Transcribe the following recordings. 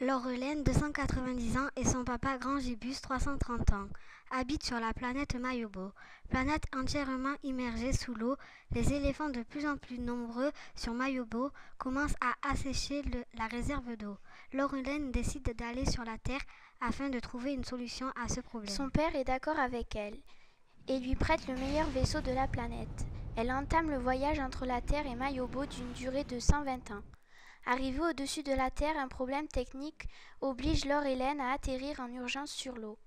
Laurelène, 290 ans, et son papa Grangibus, 330 ans, habitent sur la planète Mayobo. Planète entièrement immergée sous l'eau, les éléphants de plus en plus nombreux sur Mayobo commencent à assécher la réserve d'eau. Laurelène décide d'aller sur la Terre afin de trouver une solution à ce problème. Son père est d'accord avec elle et lui prête le meilleur vaisseau de la planète. Elle entame le voyage entre la Terre et Mayobo d'une durée de 120 ans. Arrivée au-dessus de la Terre, un problème technique oblige Laurelène à atterrir en urgence sur l'eau.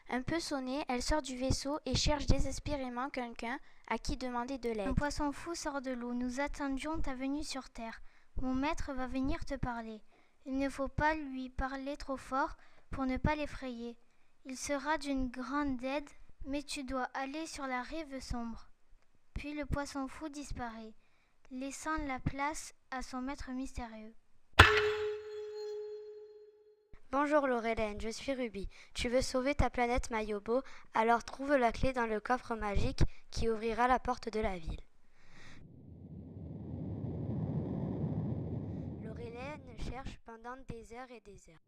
Un peu sonnée, elle sort du vaisseau et cherche désespérément quelqu'un à qui demander de l'aide. Un poisson fou sort de l'eau. Nous attendions ta venue sur Terre. Mon maître va venir te parler. Il ne faut pas lui parler trop fort pour ne pas l'effrayer. Il sera d'une grande aide, mais tu dois aller sur la rive sombre. Puis le poisson fou disparaît, laissant la place à son maître mystérieux. Bonjour Laurelène, je suis Ruby. Tu veux sauver ta planète Mayobo, alors trouve la clé dans le coffre magique qui ouvrira la porte de la ville. Laurelène cherche pendant des heures et des heures.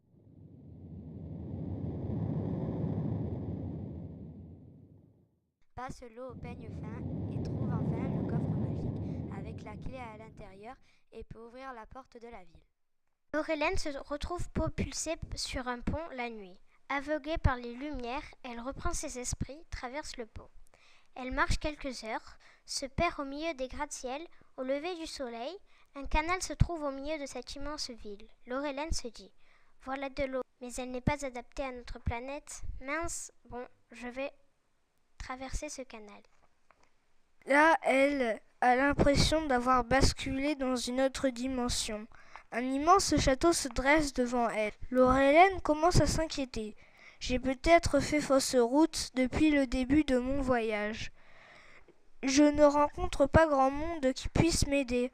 Passe l'eau au peigne fin et trouve enfin le coffre magique avec la clé à l'intérieur et peut ouvrir la porte de la ville. Laurelène se retrouve propulsée sur un pont la nuit. Aveuglée par les lumières, elle reprend ses esprits, traverse le pont. Elle marche quelques heures, se perd au milieu des gratte-ciels. Au lever du soleil, un canal se trouve au milieu de cette immense ville. Laurelène se dit « Voilà de l'eau, mais elle n'est pas adaptée à notre planète. Mince, bon, je vais traverser ce canal. » Là, elle a l'impression d'avoir basculé dans une autre dimension. Un immense château se dresse devant elle. Laurelène commence à s'inquiéter. J'ai peut-être fait fausse route depuis le début de mon voyage. Je ne rencontre pas grand monde qui puisse m'aider.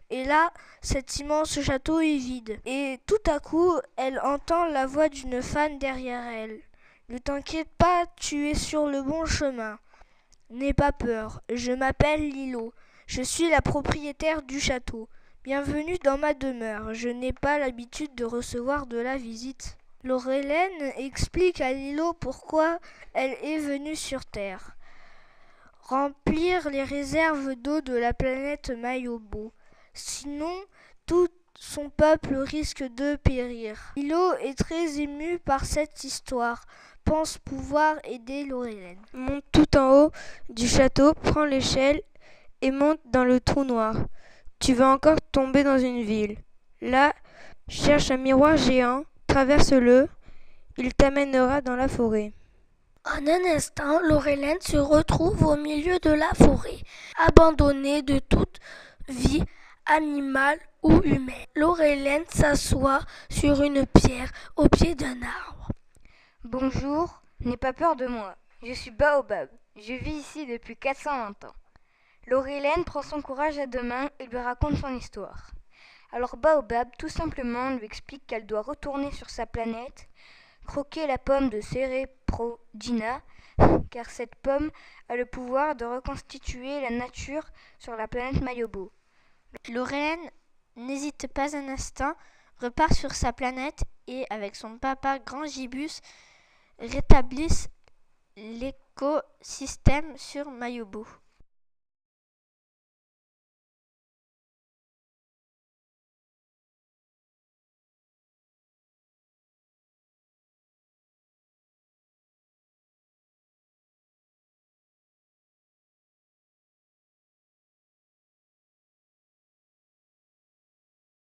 Et là, cet immense château est vide. Et tout à coup, elle entend la voix d'une femme derrière elle. Ne t'inquiète pas, tu es sur le bon chemin. N'aie pas peur, je m'appelle Lilo. Je suis la propriétaire du château. Bienvenue dans ma demeure. Je n'ai pas l'habitude de recevoir de la visite. Laurelène explique à Lilo pourquoi elle est venue sur Terre. Remplir les réserves d'eau de la planète Mayobo. Sinon, tout son peuple risque de périr. Lilo est très émue par cette histoire. Pense pouvoir aider Laurelène. Monte tout en haut du château, prends l'échelle et monte dans le trou noir. Tu vas encore tomber dans une ville. Là, cherche un miroir géant, traverse-le, il t'amènera dans la forêt. En un instant, Laurelène se retrouve au milieu de la forêt, abandonnée de toute vie animale ou humaine. Laurelène s'assoit sur une pierre au pied d'un arbre. Bonjour, n'aie pas peur de moi. Je suis Baobab. Je vis ici depuis 420 ans. Laurelène prend son courage à deux mains et lui raconte son histoire. Alors Baobab, tout simplement, lui explique qu'elle doit retourner sur sa planète, croquer la pomme de Céréprodina, car cette pomme a le pouvoir de reconstituer la nature sur la planète Mayobo. Laurelène n'hésite pas un instant, repart sur sa planète et, avec son papa Grangibus, rétablissent l'écosystème sur Mayobo.